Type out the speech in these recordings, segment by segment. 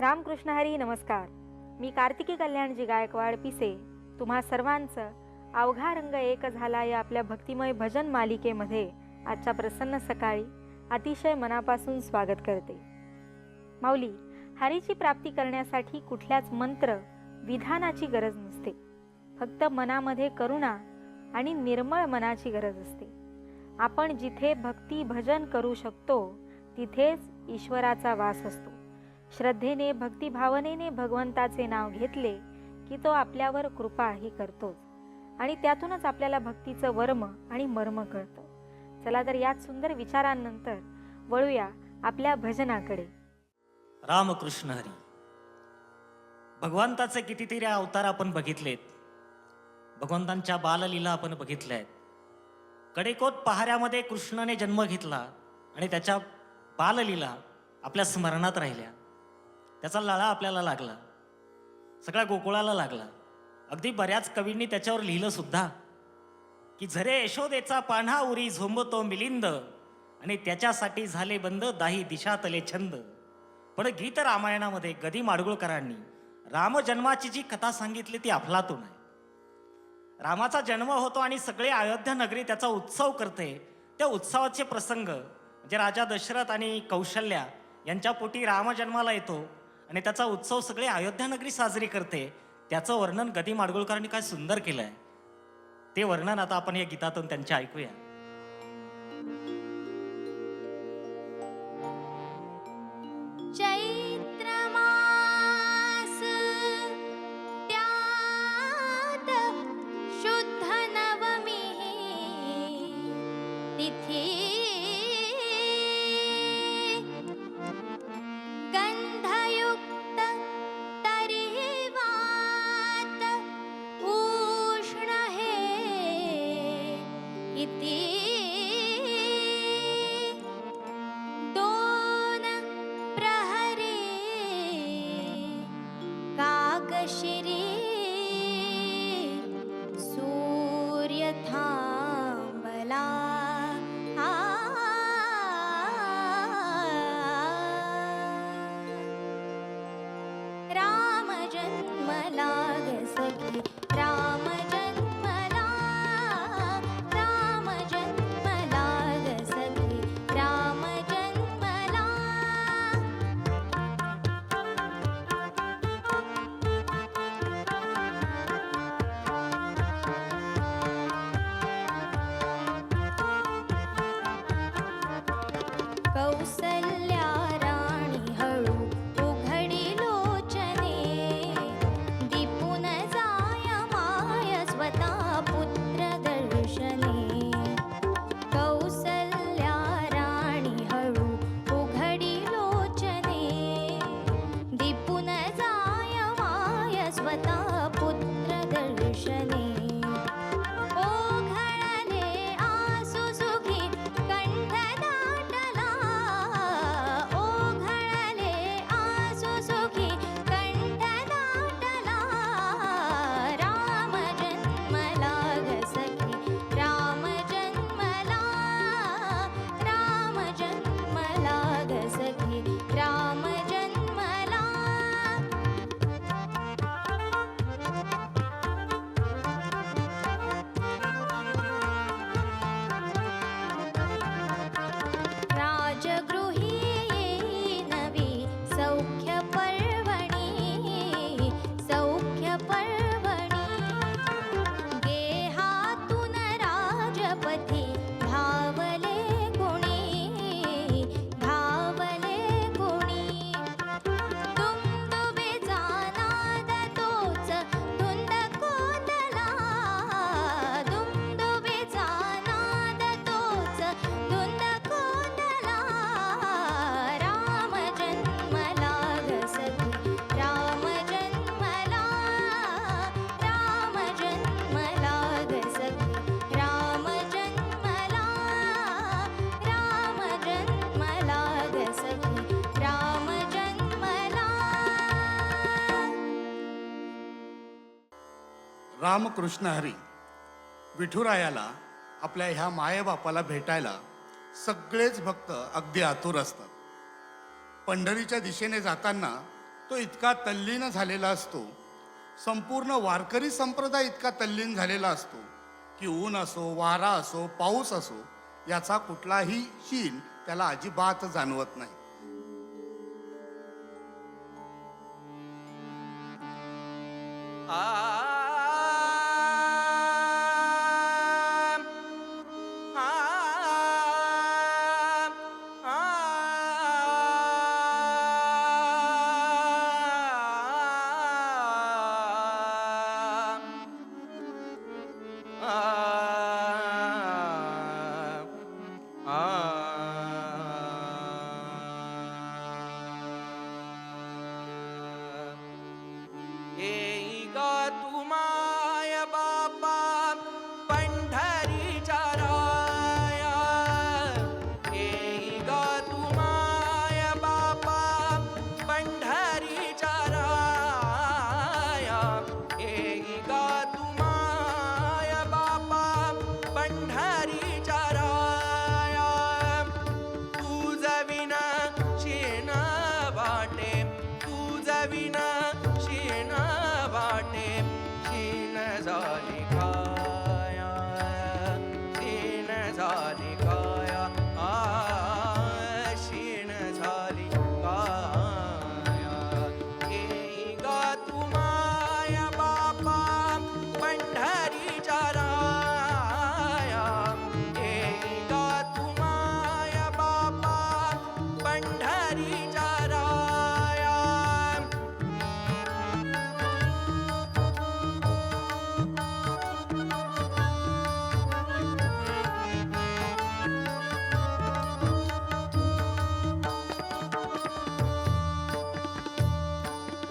रामकृष्ण हरी नमस्कार. मी कार्तिकी कल्याणजी गायकवाड पिसे तुम्हा सर्वांचं अवघा रंग एक झाला या आपल्या भक्तिमय भजन मालिकेमध्ये आजच्या प्रसन्न सकाळी अतिशय मनापासून स्वागत करते. माऊली, हरीची प्राप्ती करण्यासाठी कुठल्याच मंत्र विधानाची गरज नसते. फक्त मनामध्ये करुणा आणि निर्मळ मनाची गरज असते. आपण जिथे भक्ती भजन करू शकतो तिथेच ईश्वराचा वास असतो. श्रद्धेने भक्तिभावनेने भगवंताचे नाव घेतले की तो आपल्यावर कृपाही करतोच आणि त्यातूनच आपल्याला भक्तीचं वर्म आणि मर्म कळतं. चला तर याच सुंदर विचारांनंतर वळूया आपल्या भजनाकडे. रामकृष्ण हरी. भगवंताचे कितीतरी अवतार आपण बघितलेत. भगवंतांच्या बाललीला आपण बघितल्या आहेत. कडेकोट पहाऱ्यामध्ये कृष्णाने जन्म घेतला आणि त्याच्या बाललीला आपल्या स्मरणात राहिल्या. त्याचा लळा आपल्याला लागला, सगळ्या गोकुळाला लागला. अगदी बऱ्याच कवींनी त्याच्यावर लिहिलं सुद्धा की झरे यशोदेचा पान्हा उरी झोंबतो मिलिंद आणि त्याच्यासाठी झाले बंद दाही दिशातले छंद. पण गीत रामायणामध्ये गदी माडगुळकरांनी रामजन्माची जी कथा सांगितली ती अफलातून आहे. रामाचा जन्म होतो आणि सगळे अयोध्या नगरी त्याचा उत्सव करते. त्या उत्सवाचे प्रसंग म्हणजे राजा दशरथ आणि कौशल्या यांच्या पोटी राम जन्माला येतो आणि त्याचा उत्सव सगळे अयोध्या नगरी साजरी करते. त्याचं वर्णन गदी माडगुळकरांनी काय सुंदर केलं आहे. ते वर्णन आता आपण या गीतातून त्यांचे ऐकूया. चैत्रमास त्यात शुद्ध नवमी तिथी गंधयुक्त तरीवात उष्ण हे इति दोन प्रहरे काकशिरी सूर्य थांबला. राम जन्मला ग सखी, राम जन्मला, राम जन्मला ग सखी, राम जन्मला. कौसल्या राणी हळू उघडी लोचने, दीपून जाय माय स्वतः पुत्र दर्शने. कौसल्या राणी हळू उघडी लोचने, दीपून जाय माय स्वतः पुत्र दर्शने. ओघळले आसु सुखी कंठ दाटला, ओघळले आसु सुखी कंठ दाटला. राम जन्मला ग सखी, राम जन्मला, राम जन्मला ग सखी, राम जन्मला. राजगृही नवी सौख्य पर्वणी, सौख्य पर्वणी. गेहातून राजपथी धावले कुणी, धावले कुणी. दुमदुबेचा नाद तोच धुंद कोंदला, दुमदुबेचा नाद तोच धुंद कोंदला. राम जन्मला ग सखी, राम जन्मला, राम जन्मला ग सखी, राम जन्मला, राम जन्मला ग सखी, राम जन्मला. रामकृष्ण हरी. विठुरायाला आपल्या ह्या मायबापाला भेटायला सगळेच भक्त अगदी आतुर असतात. पंढरीच्या दिशेने जाताना तो इतका तल्लीन झालेला असतो, संपूर्ण वारकरी संप्रदाय इतका तल्लीन झालेला असतो की ऊन असो, वारा असो, पाऊस असो, याचा कुठलाही शीन त्याला अजिबात जाणवत नाही. येई गा तू माय बापा पंढरीच्या राया, येई गा तू माय बापा पंढरीच्या राया, येई गा तू माय बापा पंढरीच्या राया. तुझ विना शेण वाटे, तुझ विना शेण वाटे, शेण झाली काया, शेण झाली काया, शेण झाली काया. येई गा तू माय बापा पंढरीच्या राया, येई गा तू माय बापा पंढरीच्या राया.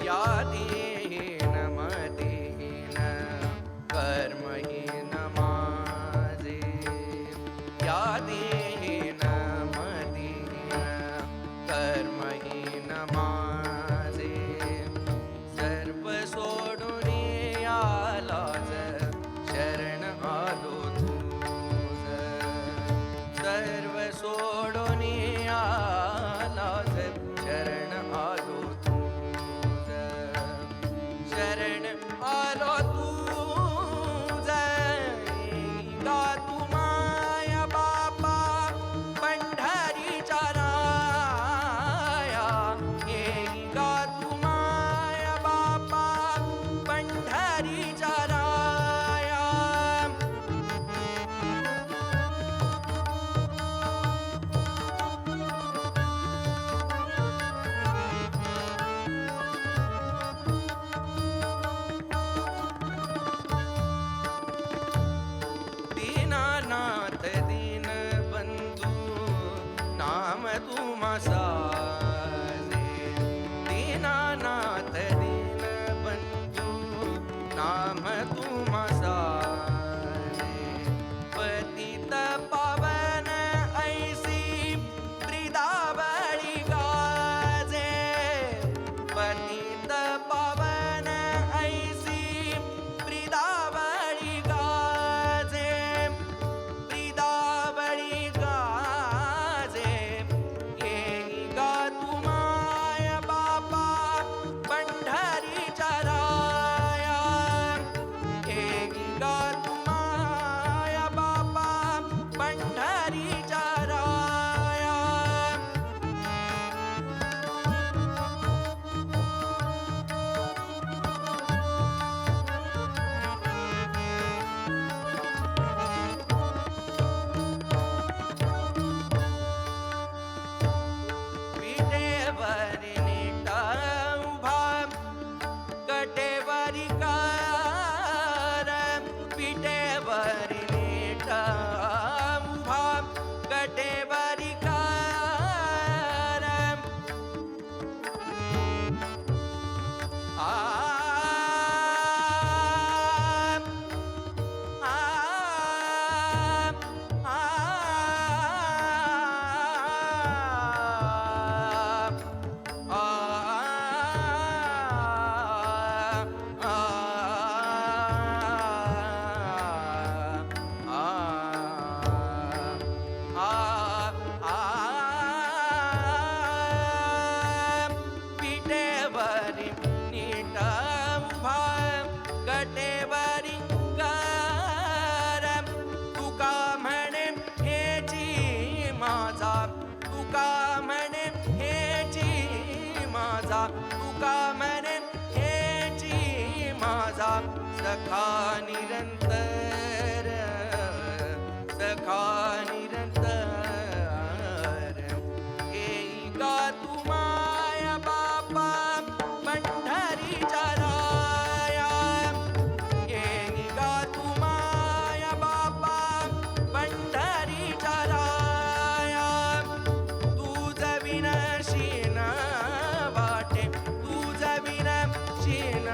या देहीन मदेहीन कर्महीन माझे, या देहीन मदेहीन कर्महीन माझे. सर्व सोडून आलाच शरण आलो तुझ, सर्व सोडून आलाच शरण आलो तुझ. शेजारी नीट उभा गटेवरी कर तुका म्हणे हेची माझा तुका म्हणे हेची माझा तुका म्हणे हेची माझा सखा निरंतर सखा निरंतर येई गा तू माया बापा पंढरीच्या राया येई गा तू माया बापा पंढरीच्या राया तुझ विनशीन वाटे तुझ विनशीन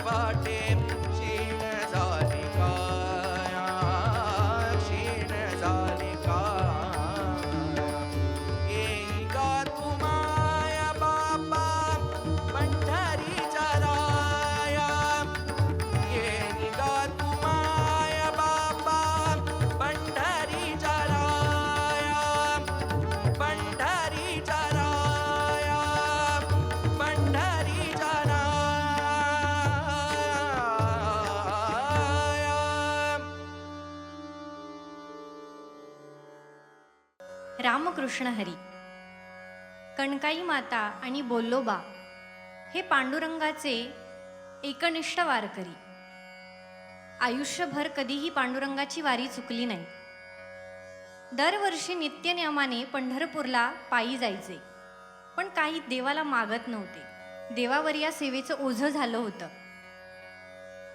वाटे शीण झाली काया शीण झाली काया येई गा तू माया बापा पंढरीच्या राया येई गा तू माया बापा पंढरीच्या राया पंढरीच्या राया पंढरीच्या राया रामकृष्ण हरी. कणकाई माता आणि बोल्लोबा हे पांडुरंगाचे एकनिष्ठ वारकरी. आयुष्यभर कधीही पांडुरंगाची वारी चुकली नाही. दरवर्षी नित्यनियमाने पंढरपूरला पायी जायचे, पण काही देवाला मागत नव्हते. देवावर या सेवेचं ओझं झालं होतं.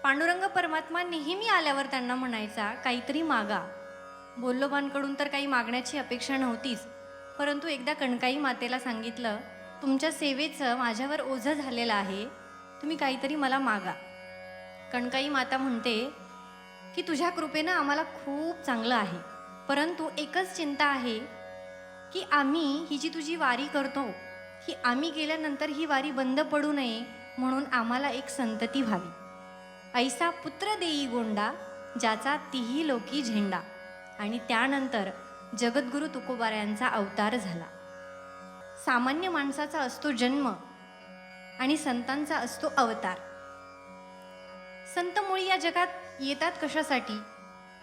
पांडुरंग परमात्मा नेहमी आल्यावर त्यांना म्हणायचा, काहीतरी मागा. बोल्लोबांकडून तर काही मागण्याची अपेक्षा नव्हतीच, परंतु एकदा कणकाई मातेला सांगितलं, तुमच्या सेवेचं माझ्यावर ओझं झालेलं आहे, तुम्ही काहीतरी मला मागा. कणकाई माता म्हणते की तुझ्या कृपेनं आम्हाला खूप चांगलं आहे, परंतु एकच चिंता आहे की आम्ही ही जी तुझी वारी करतो ही आम्ही गेल्यानंतर ही वारी बंद पडू नये, म्हणून आम्हाला एक संतती व्हावी. ऐसा पुत्र देई गोंडा ज्याचा तिही लोकी झेंडा. आणि त्यानंतर जगद्गुरु तुकोबारायांचा अवतार झाला. सामान्य माणसाचा असतो जन्म आणि संतांचा असतो अवतार. संत मुळी या जगात येतात कशासाठी,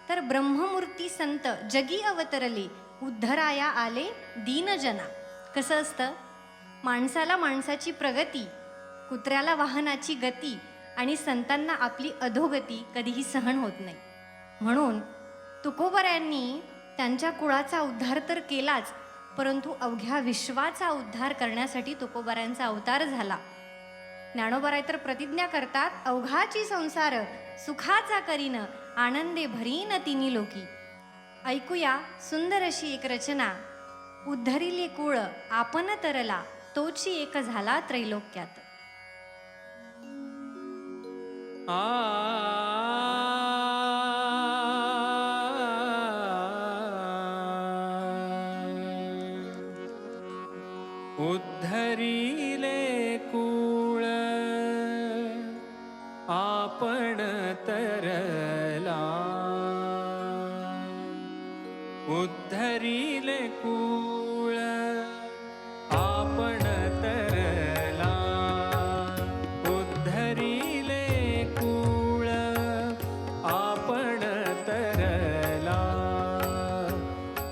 तर ब्रह्ममूर्ती संत जगी अवतरले उद्धराया आले दीनजना. कसं असतं, माणसाला माणसाची प्रगती, कुत्र्याला वाहनाची गती आणि संतांना आपली अधोगती कधीही सहन होत नाही. म्हणून तुकोबारायांनी त्यांच्या कुळाचा उद्धार तर केलाच, परंतु अवघ्या विश्वाचा उद्धार करण्यासाठी तुकोबारायांचा अवतार झाला. ज्ञानोबाराय तर प्रतिज्ञा करतात, अवघाची संसार सुखाचा करीन आनंदे भरीन तिनी लोकी. ऐकूया सुंदर अशी एक रचना. उद्धरिले कुळ आपण तरला तोची एक झाला त्रैलोक्यात. उद्धरिले कुळ आपण तरला उद्धरिले कुळ आपण तरला उद्धरिले कुळ आपण तरला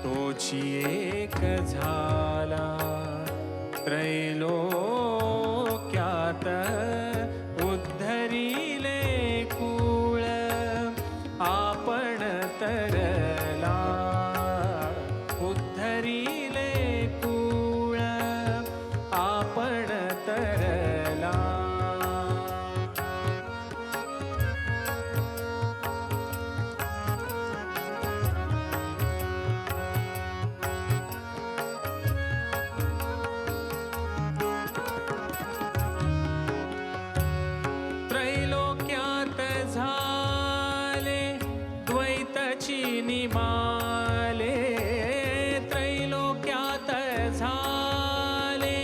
तोची एक झाला त्रैलोक्यात उद्धरिले कुळ आपण तरला उद्धरिले कुळ आपण तरला. त्रैलोक्यात झाले द्वैतची निमाले त्रैलोक्यात झाले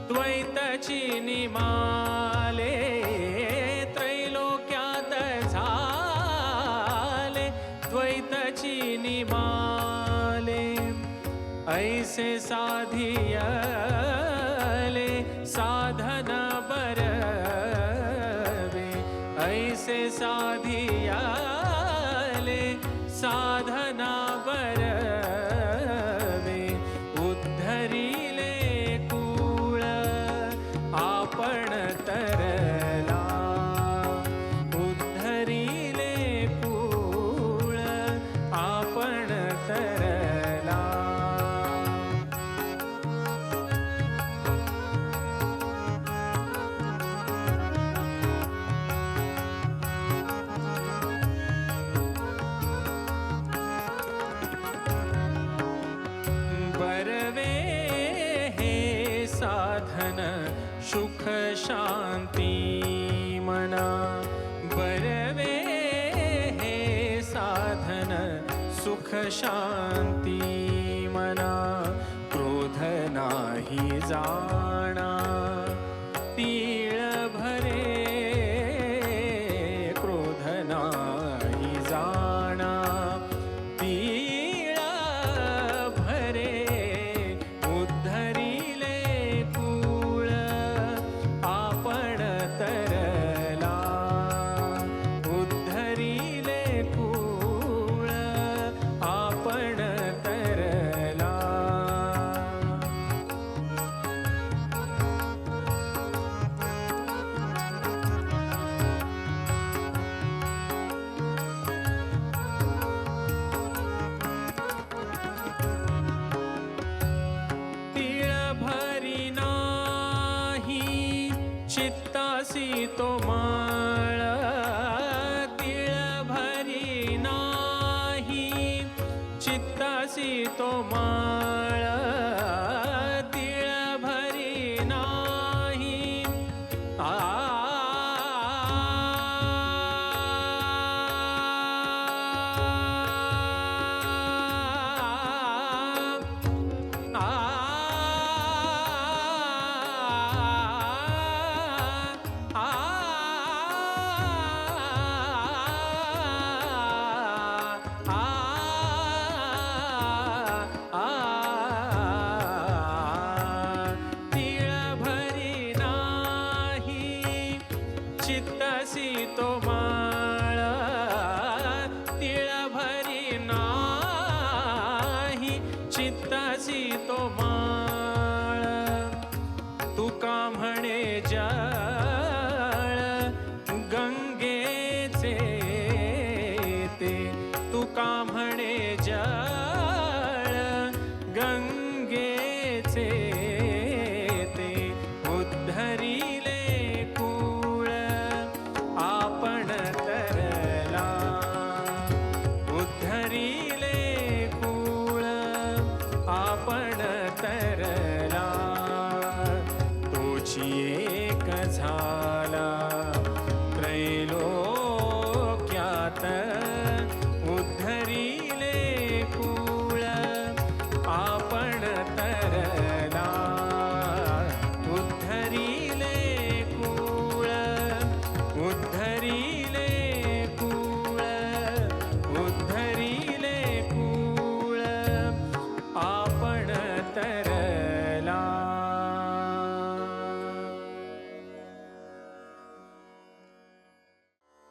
द्वैतची निमाले त्रैलोक्यात झाले द्वैतची निमाले ऐसे साधियले साधन बर ऐसे साधियाले साधना बरवे उद्धरिले कुळ आपण तरला उद्धरिले कुळ आपण तरला बरवे हे साधन सुख शांती मना बरवे हे साधन सुख शांती मना क्रोध नाही जाणा तीळ भरे क्रोध नाही जाणा तीळ भरे उद्धरिले कुळ आपण तरला उद्धरिले कुळ आपण तरला तीळ भरी नाही चित्तासी तो माळ तीळ भरी नाही चित्तासी तो माळ तीळ भरी नाही तीळ भरी नाही चित्तसी तो माळ तीळ भरी नाही चित्तसी तो माळ तुका म्हणे जळ गंगेचे ते तुका म्हणे जळ गंगेचे ते उद्धरिले कुळ आपण तरला उद्धरिले कुळ आपण तरला तोची एक झाला त्रैलोक्यात उद्धरिले कुळ आपण तरला उद्धरिले कुळ उद्धरिले कुळ उद्धरिले कुळ आपण तरला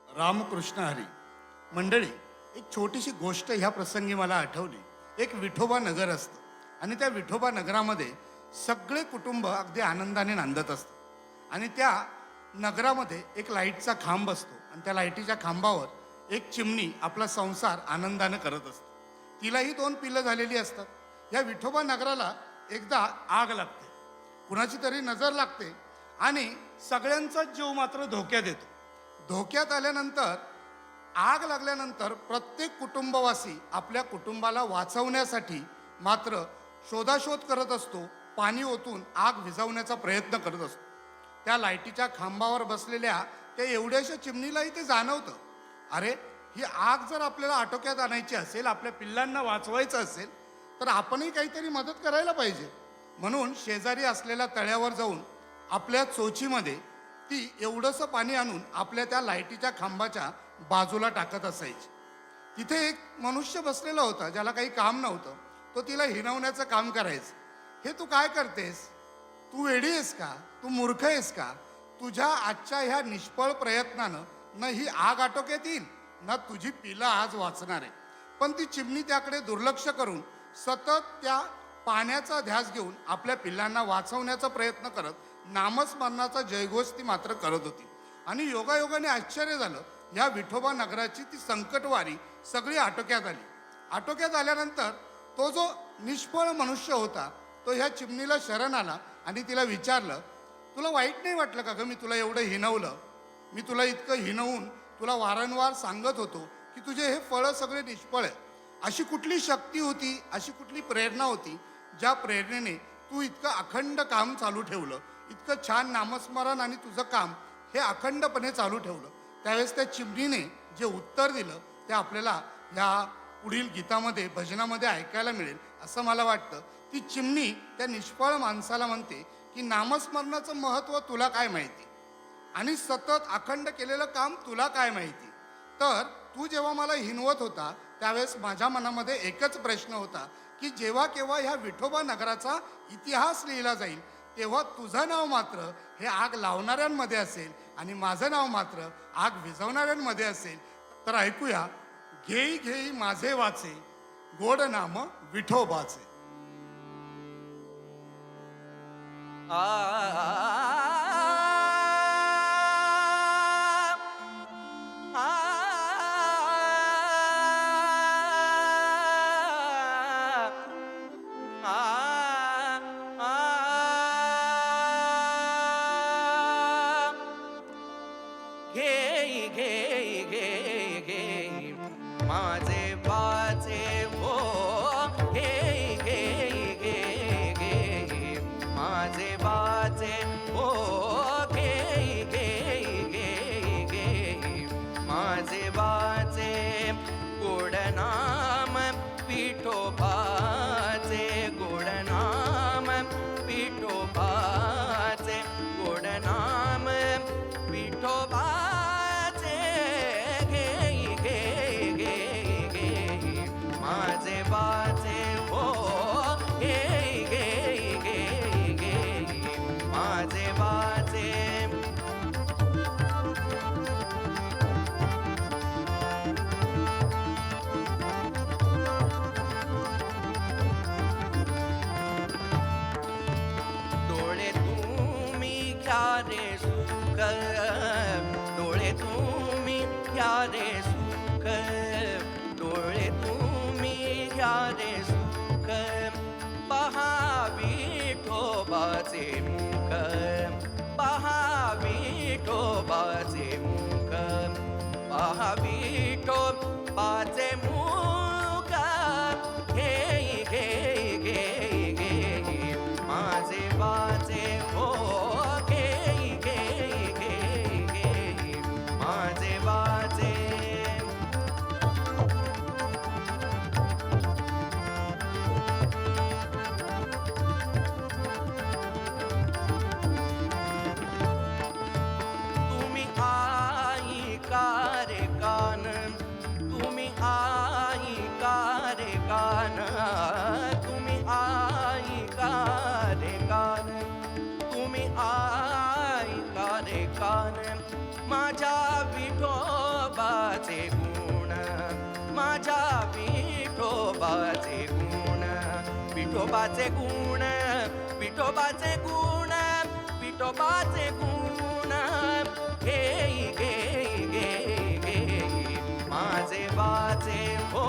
रामकृष्ण हरी. मंडळी, एक छोटीशी गोष्ट ह्या प्रसंगी मला आठवली. एक विठोबा नगर असतं आणि त्या विठोबा नगरामध्ये सगळे कुटुंब अगदी आनंदाने नांदत असतं आणि त्या नगरामध्ये एक लाईटचा खांब असतो आणि त्या लाईटीच्या खांबावर एक चिमणी आपला संसार आनंदाने करत असते. तिलाही 2 पिल्लं झालेली असतात. या विठोबा नगराला एकदा आग लागते, कुणाची तरी नजर लागते आणि सगळ्यांचा जीव मात्र धोक्यात येतो. धोक्यात आल्यानंतर आग लागल्यानंतर प्रत्येक कुटुंबवासी आपल्या कुटुंबाला वाचवण्यासाठी मात्र शोधाशोध करत असतो. पाणी ओतून आग विझवण्याचा प्रयत्न करत असतो. त्या लाईटीच्या खांबावर बसलेल्या त्या एवढ्याशा चिमणीलाही ते जाणवतं, अरे ही आग जर आपल्याला आटोक्यात आणायची असेल, आपल्या पिल्लांना वाचवायचं असेल तर आपणही काहीतरी मदत करायला पाहिजे. म्हणून शेजारी असलेल्या तळ्यावर जाऊन आपल्या चोचीमध्ये ती एवढंसं पाणी आणून आपल्या त्या लाईटीच्या खांबाच्या बाजूला टाकत असायची. तिथे एक मनुष्य बसलेला होता ज्याला काही काम नव्हतं. तो तिला हिणवण्याचं काम करायचं. हे तू काय करतेस? तू वेडी आहेस का? तू मूर्ख आहेस का? तुझ्या आजच्या ह्या निष्फळ प्रयत्नानं न ही आग आटोक्यात येईल न तुझी पिलं आज वाचणार आहे. पण ती चिमणी त्याकडे दुर्लक्ष करून सतत त्या पाण्याचा ध्यास घेऊन आपल्या पिल्लांना वाचवण्याचा प्रयत्न करत नामस्मरणाचा जयघोष ती मात्र करत होती. आणि योगायोगाने आश्चर्य झालं, ह्या विठोबा नगराची ती संकटवारी सगळी आटोक्यात आली. आटोक्यात आल्यानंतर तो जो निष्फळ मनुष्य होता तो ह्या चिमणीला शरण आला आणि तिला विचारलं, तुला वाईट नाही वाटलं का गं मी तुला एवढं हिणवलं? मी तुला इतकं हिणवून तुला वारंवार सांगत होतो की तुझे हे फळं सगळे निष्फळ आहे. अशी कुठली शक्ती होती, अशी कुठली प्रेरणा होती ज्या प्रेरणेने तू इतकं अखंड काम चालू ठेवलं, इतकं छान नामस्मरण आणि तुझं काम हे अखंडपणे चालू ठेवलं? त्यावेळेस त्या चिमणीने जे उत्तर दिलं ते आपल्याला ह्या पुढील गीतामध्ये भजनामध्ये ऐकायला मिळेल असं मला वाटतं. ती चिमणी त्या निष्फळ माणसाला म्हणते की नामस्मरणाचं महत्त्व तुला काय माहिती आणि सतत अखंड केलेलं काम तुला काय माहिती? तर तू जेव्हा मला हिणवत होता त्यावेळेस माझ्या मनामध्ये एकच प्रश्न होता की जेव्हा केव्हा ह्या विठोबा नगराचा इतिहास लिहिला जाईल तेव्हा तुझं नाव मात्र हे आग लावणाऱ्यांमध्ये असेल आणि माझं नाव मात्र आग विझवणाऱ्यांमध्ये असेल. तर ऐकूया, घेई घेई माझे वाचे गोड नाम विठोबाचे. घेई घेई घेई घेई माझे वाचे हो, घेई घेई घेई घेई माझे वाचे हो, घेई घेई घेई घेई माझे वाचे गोड नाम विठोबाचे, गोड नाम विठोबाचे, गोड नाम विठोबाचे. घेई घेई घेई घेई माझे वाचे हो, घेई घेई घेई घेई माझे वाचे. डोळे तुम्ही घ्या रे सुख, डोळे तुम्ही घ्या रे सुख, डोळे तुम्ही घ्या रे सुख. पहा विठोबाचे मुख, पहा विठोबाचे मुख, पहा विठोबाचे मुख. घेई घेई घेई घेई माझे वाचे हो, घेई घेई घेई घेई माझे वाचे. तुम्ही आई का रे कान, तुम्ही आई का रे कान, तुम्ही आई का रे कान, तुम्ही आई का रे कान. माझ्या विठोबाचे गुण, माझ्या विठोबाचे गुण, विठोबाचे गुण, विठोबाचे गुण, विठोबाचे गुण. घेई घेई घेई घेई माझे वाचे हो,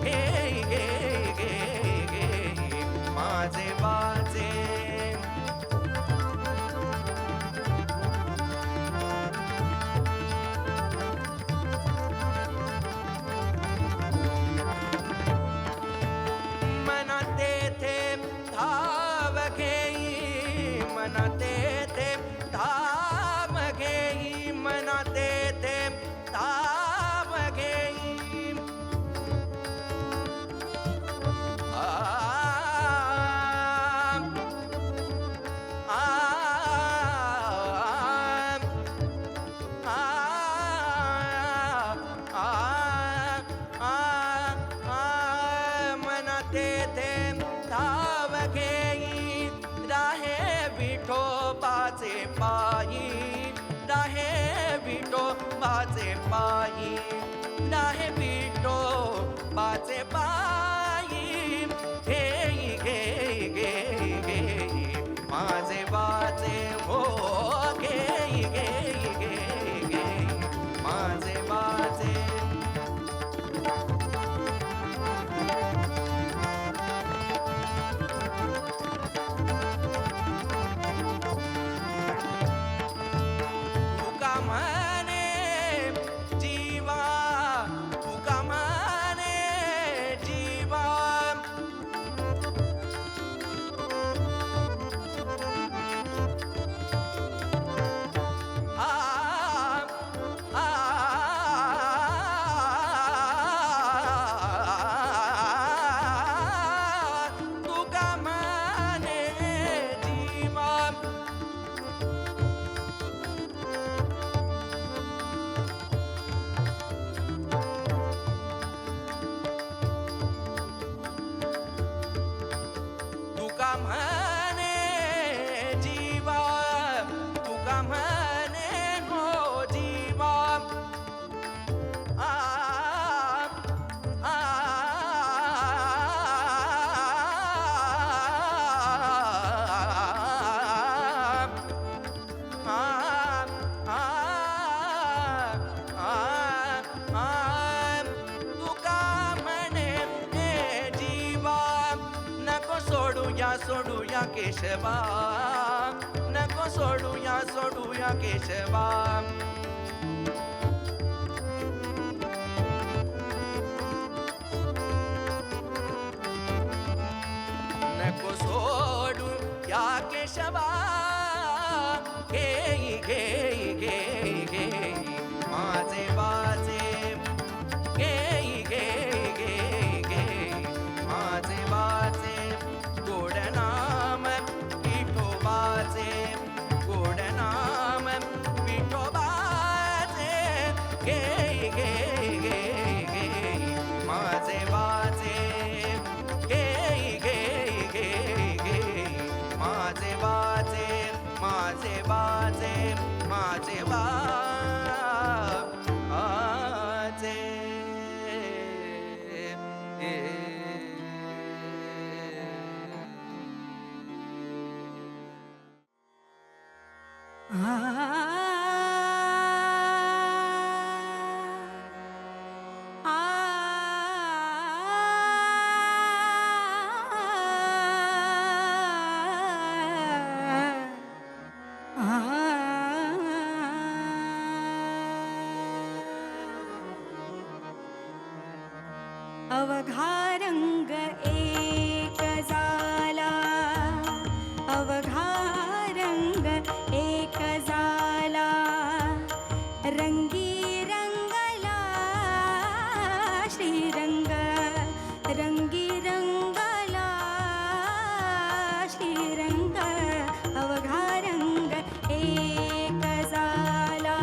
घेई घेई घेई घेई माझे वाचे. मना तेथे धाव घेई, मना तेथे धाव बाचे पायी नाही विठो बाचे पायी घेई घेई घेई घेई माझे बाचे हो घेई घेई घेई घेई माझे बाचे तुका म्हणे जीवा तुका म्हणे जीवा आ आ तुका म्हणे जीवा तुका म्हणे जीवा तुका म्हणे हो जीवा आ आ तुका म्हणे हे जीवा नको सोडूया केशवा नको सोडूया केशवा नको सोडू या केशवा घेई घेई घेई घेई माझे बाचे घेई घेई घेई घेई माझे बाचे गोड नाम विठोबाचे गोड नाम विठोबाचे घेई घेई घेई घेई माझे बाचे घेई घेई घेई घेई माझे बाचे माझे बाचे माझे बाचे अवघा रंग एक झाला अवघा रंग एक झाला रंगी रंगला श्रीरंग रंगी रंगला श्रीरंग अवघा रंग एक झाला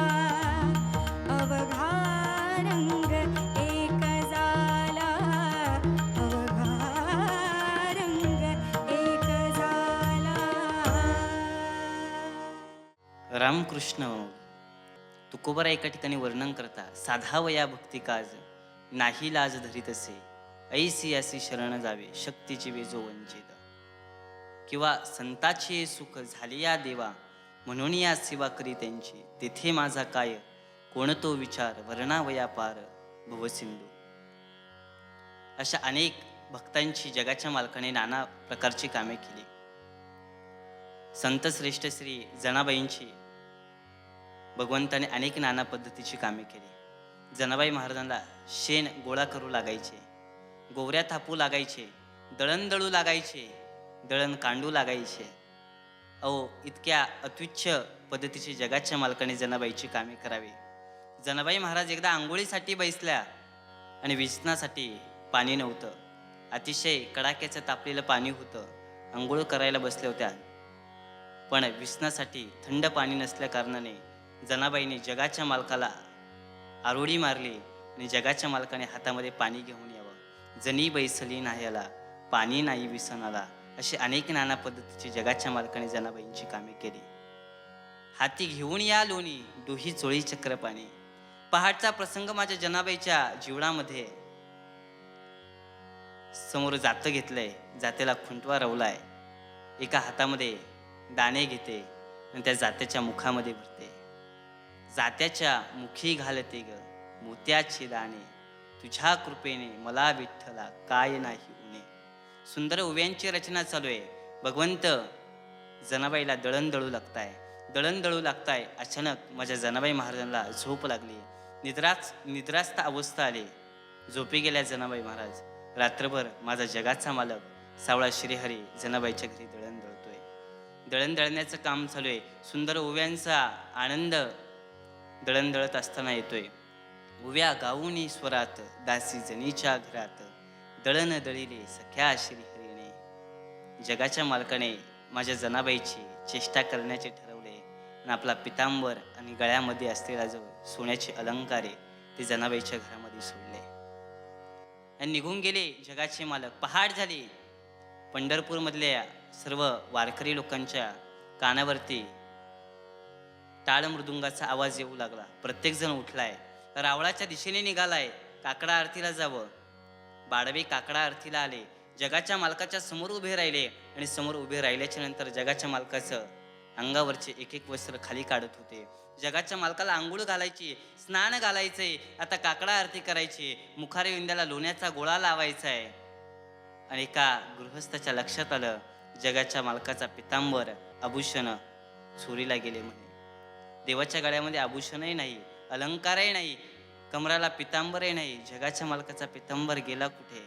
अवघा रंग एक झाला अवघा रंग एक झाला. रामकृष्ण तुकोबरा एका ठिकाणी वर्णन करता साधावया भक्ती काज नाही लाज धरीतसे ऐसी असी शरण जावे शक्तीची वेजो वंचित किंवा संताचे सुख झाले या देवा म्हणून या सेवा करी त्यांची तेथे माझा काय कोणतो विचार वर्णावया पार भवसिंधू. अशा अनेक भक्तांची जगाच्या मालकाने नाना प्रकारची कामे केली. संत श्रेष्ठ श्री जनाबाईंची भगवंताने अनेक नाना पद्धतीची कामे केली. जनाबाई महाराजांना शेण गोळा करू लागायचे, गोवऱ्या थापू लागायचे, दळण दळू लागायचे, दळण कांडू लागायचे. अहो इतक्या अत्युच्च पद्धतीची जगाच्या मालकाने जनाबाईची कामे करावी. जनाबाई महाराज एकदा आंघोळीसाठी बैसल्या आणि विसनासाठी पाणी नव्हतं. अतिशय कडाक्याचं तापलेलं पाणी होतं. आंघोळ करायला बसल्या होत्या, पण विसनासाठी थंड पाणी नसल्या कारणाने जनाबाईने जगाच्या मालकाला आरोळी मारली आणि जगाच्या मालकाने हातामध्ये पाणी घेऊन यावं. जनी बैसली नाह्याला पाणी नाही विसनाला, अशी अनेक नाना पद्धतीची जगाच्या मालकाने जनाबाईंची कामे केली. हाती घेऊन या लोणी दोही चोळी चक्र पाणी, पहाटचा प्रसंग माझ्या जनाबाईच्या जीवनामध्ये समोर जातं घेतलंय, जातेला खुंटवा रवलाय, एका हातामध्ये दाणे घेते आणि त्या जात्याच्या मुखामध्ये भरते. जात्याच्या मुखी घालते ग मोत्याचे दाणे, तुझ्या कृपेने मला विठ्ठला काय नाही उणे. सुंदर ओव्यांची रचना चालू आहे. भगवंत जनाबाईला दळण दळू लागताय. अचानक माझ्या जनाबाई महाराजांना झोप लागली. निद्रास्त अवस्था आली. झोपी गेल्या जनाबाई महाराज. रात्रभर माझा जगाचा मालक सावळा श्रीहरी जनाबाईच्या घरी दळण दळतोय. दळण दळण्याचं काम चालू आहे. सुंदर ओव्यांचा आनंद दळण दळत असताना येतोय. ओव्या गाऊनी स्वरात दासी जनीच्या घरात, दळण दळिले सख्या श्रीहरीने. जगाच्या मालकाने माझ्या जनाबाईची चेष्टा करण्याचे ठरवले आणि आपला पितांबर आणि गळ्यामध्ये असलेला जो सोन्याचे अलंकार आहे ते जनाबाईच्या घरामध्ये सोडले आणि निघून गेले जगाचे मालक. पहाट झाली. पंढरपूरमधल्या सर्व वारकरी लोकांच्या कानावरती टाळ मृदुंगाचा आवाज येऊ लागला. प्रत्येकजण उठलाय, रावळाच्या दिशेने निघालाय. काकडा आरतीला जावं. बाडवे काकडा आरतीला आले. जगाच्या मालकाच्या समोर उभे राहिले आणि समोर उभे राहिल्याच्या नंतर जगाच्या मालकाचं अंगावरचे एक एक वस्त्र खाली काढत होते. जगाच्या मालकाला आंघोळ घालायची, स्नान घालायचंय, आता काकडा आरती करायची, मुखारे विंद्याला लोण्याचा गोळा लावायचा आहे. आणि एका गृहस्थाच्या लक्षात आलं जगाच्या मालकाचा पितांबर आभूषण चोरीला गेले म्हणे. देवाच्या गळ्यामध्ये आभूषणही नाही, अलंकारही नाही, कमराला पितांबरही नाही. जगाच्या मालकाचा पितांबर गेला कुठे?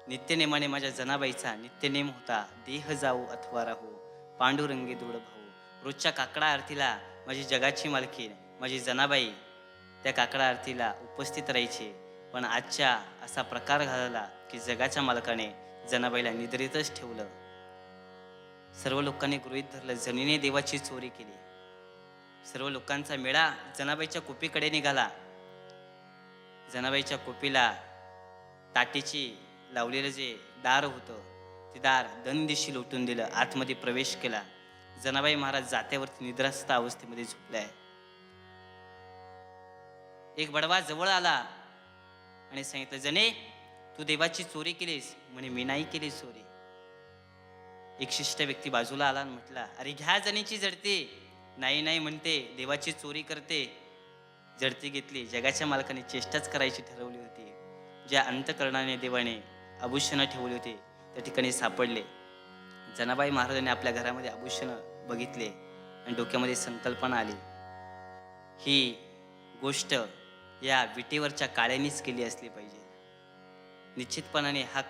नित्यनेमाने माझ्या जनाबाईचा नित्यनेम होता, देह जाऊ अथवा राहू पांडुरंगी दृढ भाऊ. रोजच्या काकडा आरतीला माझी जगाची मालकीन माझी जनाबाई त्या काकडा आरतीला उपस्थित राहायची. पण आजच्या असा प्रकार घडला की जगाच्या मालकाने जनाबाईला निद्रेतच ठेवलं. सर्व लोकांनी गृहीत धरलं जनीने देवाची चोरी केली. सर्व लोकांचा मेळा जनाबाईच्या कोपीकडे निघाला. जनाबाईच्या कोपीला ताटीची लावलेलं जे दार होतं ते दार दंदिशी लोटून दिलं. आतमध्ये प्रवेश केला. जनाबाई महाराज जात्यावरती निद्रास्त अवस्थेमध्ये झोपलाय. एक बडवा जवळ आला आणि सांगितलं, जने तू देवाची चोरी केलीस? म्हणे मी नाही केली चोरी. एक शिष्ट व्यक्ती बाजूला आला आणि म्हटला, अरे घ्या जनीची जडती. नाही म्हणते, देवाची चोरी करते. जडती घेतली. जगाच्या मालकाने चेष्टाच करायची ठरवली होती. ज्या अंतकरणाने देवाने आभूषणं ठेवली होती त्या ठिकाणी सापडले. जनाबाई महाराजांनी आपल्या घरामध्ये आभूषणं बघितले आणि डोक्यामध्ये संकल्पना आली, ही गोष्ट या विटेवरच्या काळ्यांनीच केली असली पाहिजे. निश्चितपणाने हा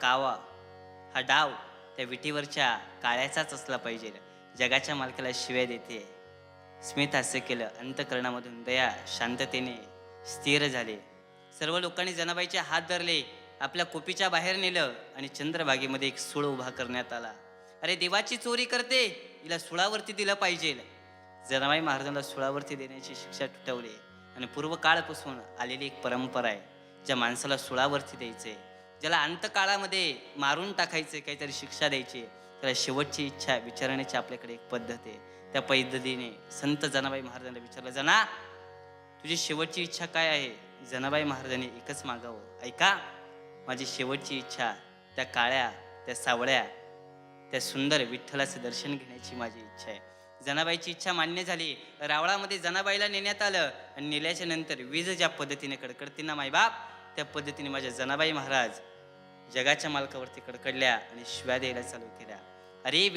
डाव त्या विटेवरच्या काळ्याचाच असला पाहिजे. जगाच्या मालकाला शिव्या देते. स्मित हास्य केलं. अंतकरणामधून दया शांततेने स्थिर झाले. सर्व लोकांनी जनाबाईचे हात धरले, आपल्या कोपीच्या बाहेर नेलं आणि चंद्रभागेमध्ये एक सूळ उभा करण्यात आला. अरे देवाची चोरी करते, हिला सुळावरती दिलं पाहिजे. जनाबाई महाराजांना सुळावरती देण्याची शिक्षा ठुठवली आणि पूर्वकाळपासून आलेली एक परंपरा आहे, ज्या माणसाला सुळावरती द्यायचे, ज्याला अंतकाळामध्ये मारून टाकायचे, काहीतरी शिक्षा द्यायची, त्याला शेवटची इच्छा विचारण्याची आपल्याकडे एक पद्धत आहे. त्या पद्धतीने संत जनाबाई महाराजांना विचारलं, जना तुझी शेवटची इच्छा काय आहे? जनाबाई महाराजांनी एकच मागावं, ऐका माझी शेवटची इच्छा त्या काळ्या, त्या सावळ्या, त्या सुंदर विठ्ठलाचं दर्शन घेण्याची माझी इच्छा आहे. जनाबाईची इच्छा मान्य झाली. रावळामध्ये जनाबाईला नेण्यात आलं आणि नेल्याच्या नंतर वीज ज्या पद्धतीने कडकडते ना मायबाप, त्या पद्धतीने माझ्या जनाबाई महाराज जगाच्या मालकावरती कडकडल्या आणि शिव्या द्यायला चालू केल्या. अरे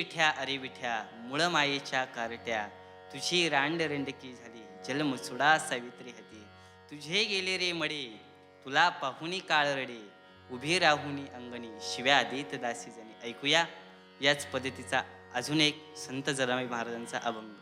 विठ्या मुळ मायेच्या कारट्या, तुझी रांडरंडकी झाली जलमसुडा सावित्री हती. तुझे गेले रे मडे, तुला पाहुनी काळ रडे, उभी राहुनी अंगणी शिव्या देत दासी जणी. ऐकूया याच पद्धतीचा अजून एक संत जनाबाई महाराजांचा अभंग.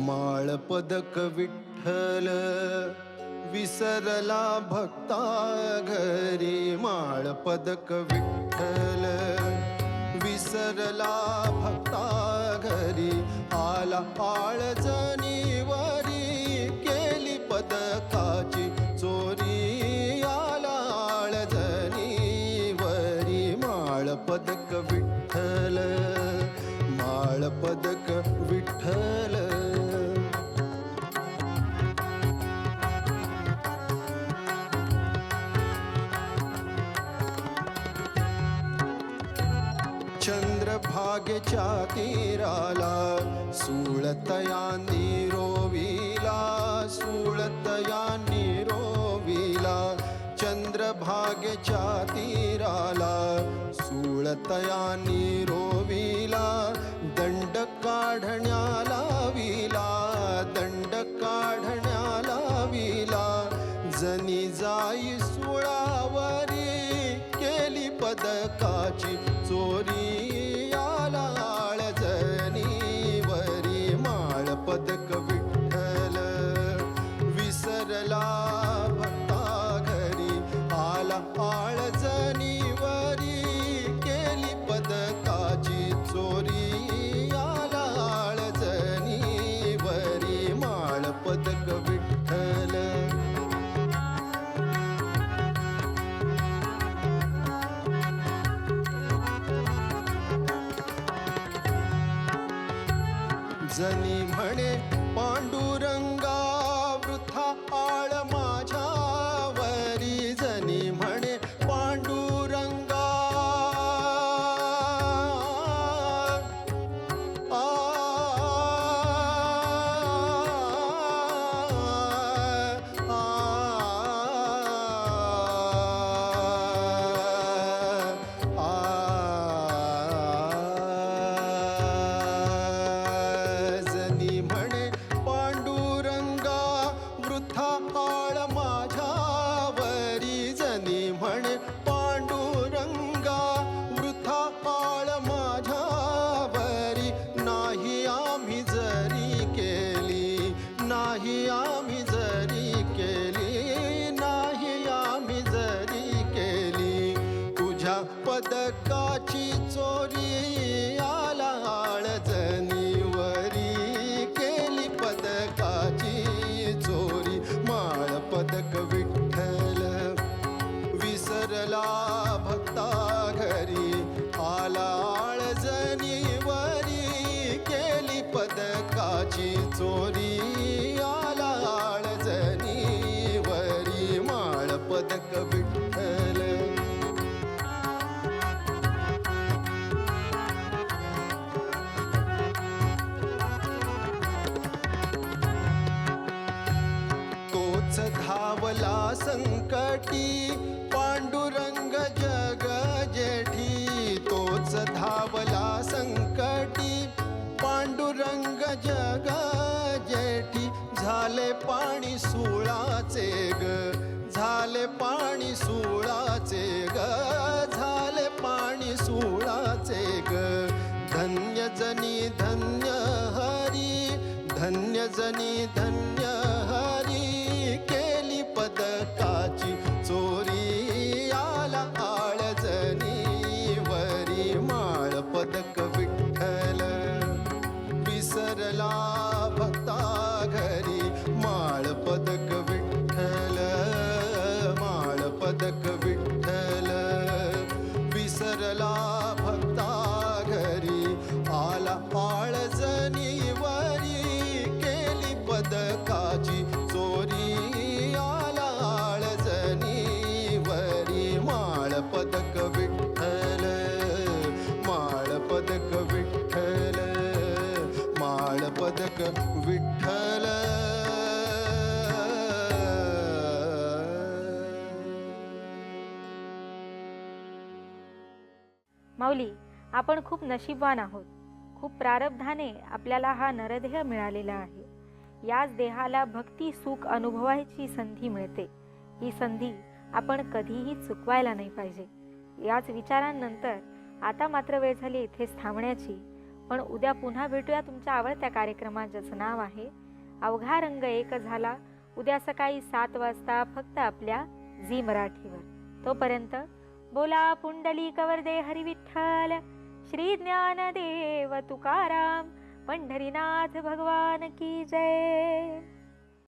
माळ पदक विठ्ठल विसरला भक्ता घरी माळ पदक विठ्ठल विसरला भक्ता घरी आला आळजणीवरी केली पदकाची चोरी आला आळजणीवरी माळ पदक विठ्ठल माळ पदक विठ्ठल चंद्रभागेच्या तीराला सुळतयांनी रोविला सुळतयांनी रोविला चंद्रभागेच्या तीराला सुळतयांनी रोविला दंड काढण्याला विला दंड काढण्याला विला जनी जाई सुळावरी केली पदकाची चोरी आला आळजणीवरी माळ पदक विठ्ठल विसरला भक्ता घरी आला आळजणीवरी केली पदकाची चोरी आला आळजणीवरी माळ पदक विठ्ठल जनी म्हणे पांडुरंगा वृथा आळ माझ्यावरी जनी म्हणे पांडुरंगा जनी म्हणे पांडुरंगा वृथा आळ माझ्यावरी जनी म्हणे पांडुरंगा वृथा आळ माझ्यावरी नाही आम्ही जरी केली नाही आम्ही जरी केली नाही आम्ही जरी केली तुझ्या पदकाची चोरी आला आळजणीवरी केली पदकाची चोरी माळ पदक विठ्ठल विसरला भक्ता घरी आला आळजणीवरी केली पदकाची चोरी आला आळजणीवरी माळ पदक विठ्ठल तोच धावला संकटी पांडुरंग जग जेठी तोच धावला संकटी पांडुरंग जग जेठी झाले पाणी सुळाचे ग झाले पाणी सुळाचे ग झाले पाणी सुळाचे ग धन्य जनी धन्य हरी धन्य जनी धन्य हरी केली पदकाची चोरी आला आळजणीवरी माळ पदक विठ्ठल विसरला भक्ता घरी माळ पदक विठ्ठल माळ पदक विठ्ठल विसरला भक्ता घरी आला आळजणीवरी केली पदकाची चोरी आला आळजणीवरी माळ पदक विठ्ठल माळ पदक विठ्ठल माळ पदक विठ्ठल माऊली, आपण खूप नशीबवान आहोत. खूप प्रारब्धाने आपल्याला हा नरदेह मिळालेला आहे. याच देहाला भक्ती सुख अनुभवायची संधी मिळते. ही संधी आपण कधीही चुकवायला नाही पाहिजे. याच विचारांनंतर आता मात्र वेळ झाली इथेच थांबण्याची. पण उद्या पुन्हा भेटूया तुमच्या आवडत्या कार्यक्रमात, ज्याचं नाव आहे अवघा रंग एक झाला उद्या सकाळी 7 वाजता फक्त आपल्या झी मराठीवर. तोपर्यंत बोला पुंडलिक वरदे हरी विठ्ठल, श्री ज्ञानदेव तुकाराम, पंढरीनाथ भगवान की जय.